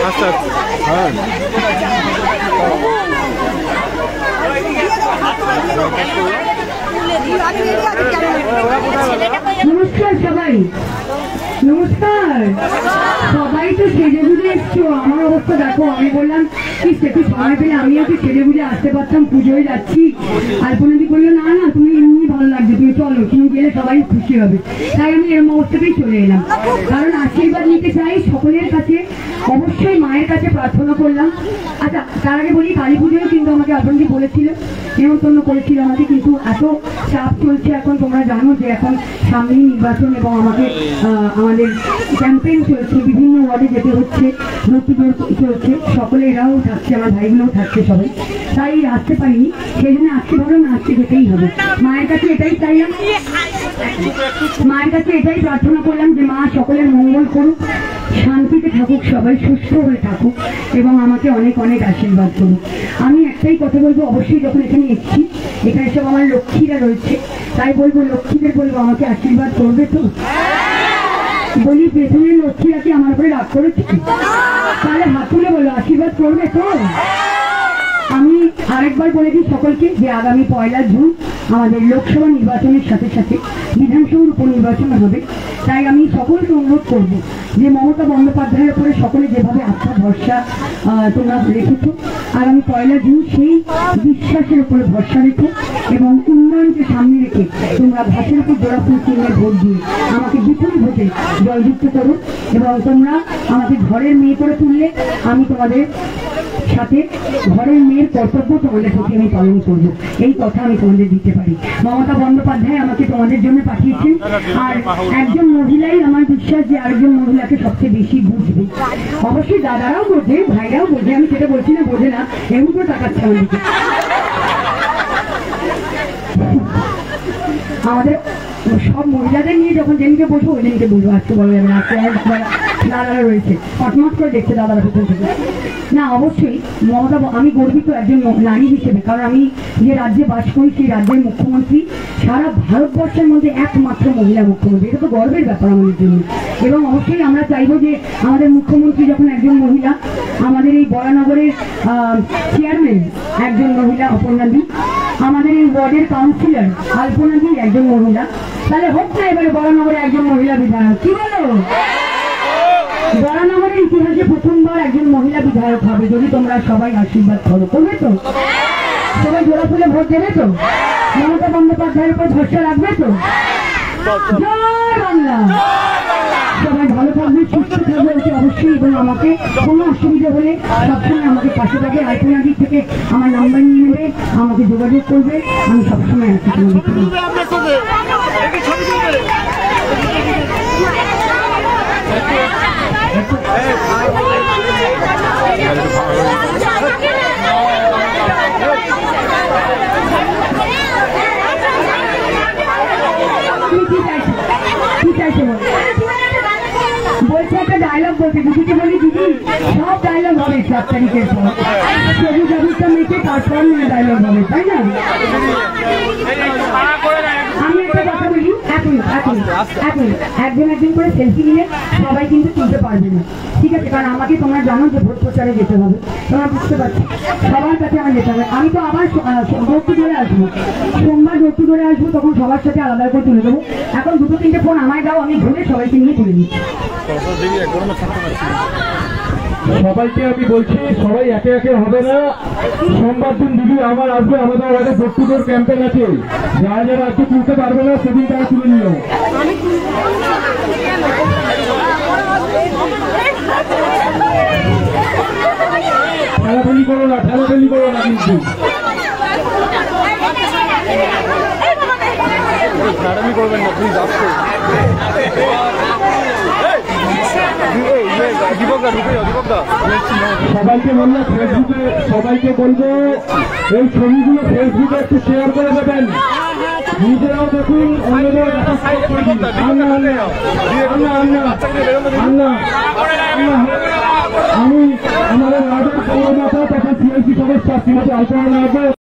আচ্ছা হ্যাঁ নমস্কার সবাই, নমস্কার সবাই। তো সেজে বুঝে এসছো, আমার অবস্থা দেখো। আমি বললাম কি সেটু সময় পেলে আমিও কি সেজে বুঝে আসতে পারতাম, পুজোয় যাচ্ছি। আলপনাদি বললো না না তুমি এমনি ভালো লাগছে, তুমি চলো, তুমি গেলে সবাই খুশি হবে। তাই আমি এরম অবস্থাতেই চলে এলাম, কারণ আশীর্বাদ নিতে চাই সকলের কাছে। অবশ্যই মায়ের কাছে প্রার্থনা করলাম। আচ্ছা তার আগে বলি, কালী পুজোয় কিন্তু আমাকে আলপনাদি বলেছিল, নিমন্ত্রণ করেছিল আমাকে, কিন্তু এত চাপ চলছে এখন, তোমরা জানো যে এখন সামনেই নির্বাচন এবং আমাকে আমাদের ক্যাম্পেইন চলছে, বিভিন্ন ওয়ার্ডে যেতে হচ্ছে, নতুন চলছে, সকলে এরাও থাকছে, আমার ভাইগুলোও থাকছে সবাই, তাই আসতে পারিনি। সেই জন্য আজকে ভালো না, আজকে যেতেই হবে। মায়ের কাছে এটাই চাইলাম, মায়ের কাছে এটাই প্রার্থনা করলাম যে মা সকলের মঙ্গল করুক, শান্তিতে থাকুক, সবাই সুস্থ হয়ে থাকুক এবং আমাকে অনেক অনেক আশীর্বাদ করুক। আমি একটাই কথা বলবো, অবশ্যই যখন এখানে এসেছি, এখানে সব আমার লক্ষ্মীরা রয়েছে, তাই বলবো লক্ষ্মীদের বলবো আমাকে আশীর্বাদ করবে তো। বলি পেছনের লক্ষ্মীরা কি আমার উপরে রাগ করেছে? তাহলে হাত তুলে বলো আশীর্বাদ করবে তো। আমি আরেকবার বলে দিই সকলকে যে আগামী 1 জুন আমাদের লোকসভা নির্বাচনের সাথে সাথে বিধানসভার উপনির্বাচন হবে। তাই আমি সকলকে অনুরোধ করব যে মমতা বন্দ্যোপাধ্যায়ের উপরে সকলে যেভাবে আস্থা ভরসা তোমরা রেখেছো, আগামী 1 জুন সেই বিশ্বাসের উপরে ভরসা রেখো এবং উন্নয়নকে সামনে রেখে তোমরা ভাষার উপর জোড়াফুল চিহ্নে ভোট দিয়ে আমাকে বিপুল ভোটে জয়যুক্ত করো এবং তোমরা আমাকে ঘরের মেয়ে করে তুললে আমি তোমাদের সাথে ঘরের মেয়ের কর্তব্য তোমাদের প্রতি আমি পালন করবো, এই কথা আমি তোমাদের দিতে পারি। মমতা বন্দ্যোপাধ্যায় আমাকে তোমাদের জন্য পাঠিয়েছেন, আর একজন মহিলাই আমার বিশ্বাস যে আরেকজন মহিলাকে সবচেয়ে বেশি বুঝবে। অবশ্যই দাদারাও বোঝে, ভাইরাও বোঝে, আমি সেটা বলছি না বোঝে না, এমন করে তাকাচ্ছে আমার দিকে। আমাদের সব মহিলাদের নিয়ে যখন যেদিনকে বসবো ওই দিনকে বলবো, আজকে বলা যাবে না, আজকে দাদারা রয়েছে, হটমট করে দেখছে দাদারা পেছন থেকে। না অবশ্যই মমতা, আমি গর্বিত একজন নারী হিসেবে, কারণ আমি যে রাজ্যে বাস করি সেই রাজ্যের মুখ্যমন্ত্রী সারা ভারতবর্ষের মধ্যে একমাত্র মহিলা মুখ্যমন্ত্রী, এটা তো গর্বের ব্যাপার আমাদের জন্য। এবং অবশ্যই আমরা চাইবো যে আমাদের মুখ্যমন্ত্রী যখন একজন মহিলা, আমাদের এই বরানগরের চেয়ারম্যান একজন মহিলা অপর্ণাদি, আমাদের এই ওয়ার্ডের কাউন্সিলর আলপনাদি একজন মহিলা, তাহলে হোক না এবারে বরানগরে একজন মহিলা বিধায়ক, কি বলো? বরানগরের ইতিহাসে প্রথমবার একজন মহিলা বিধায়ক হবে, যদি তোমরা সবাই আশীর্বাদ করো। করবে তো? সবাই জোড়া ফুলে ভোট দেবে তো? মমতা বন্দ্যোপাধ্যায়ের উপর ভরসা রাখবে তো? জয় বাংলা। সবাই ভালো থাকবে, সুস্থ থাকবে অবশ্যই, এবং আমাকে কোনো অসুবিধা হলে সবসময় আমাকে পাশে থাকে। আলপনাদি থেকে আমার নাম্বার নিয়ে নেবে, আমাকে যোগাযোগ করবে, আমি সবসময় আছি তোমাদের। বলছে একটা ডায়লগ বলতে, দিদিকে বলি দিদি সব ডায়লগ হবে 7 তারিখের পর, সবুজ আবিষ্কার মেয়েকে তারপর ডায়লগ হবে, তাই না? আমি একটা কথা বলি, এখন একজন একজন করে সেলফি নিলে সবাই কিন্তু তুলতে পারবে না, ঠিক আছে? কারণ আমাকে তোমরা জানো যে ভোট প্রচারে যেতে হবে, তোমরা বুঝতে পারছো, সবার কাছে আমার যেতে হবে। আমি তো আবার ভর্তি করে আসবো, সোমবার ভর্তি করে আসবো, তখন সবার সাথে আলাদা করে তুলে দেবো। এখন 2-3টে ফোন আমায় দাও, আমি ঘুরে সবাইকে নিয়ে তুলে দিচ্ছি। সবাইকে আমি বলছি, সবাই একে একে হবে না, সোমবার দিন দিদি আমার আসবে, আমাদের আগে ভর্তুটোর ক্যাম্পেইন আছে, যারা যারা আজকে তুলতে পারবে না সেদিন তারা তুলে নিল। ঠেলাঠেলি করো না, ঠেলাঠেলি করো না কিন্তু। করবেন না প্লিজ, আসতে সবাইকে বললো ফেসবুকে, সবাইকে বলবো এই ছবিগুলো ফেসবুকে একটু শেয়ার করে দেবেন, নিজেরাও দেখুন, অন্যদের আমি আমাদের রাজ্যের পৌরমাতা তথা সিএলসি সদস্য শ্রীমতী আলপনা নাগর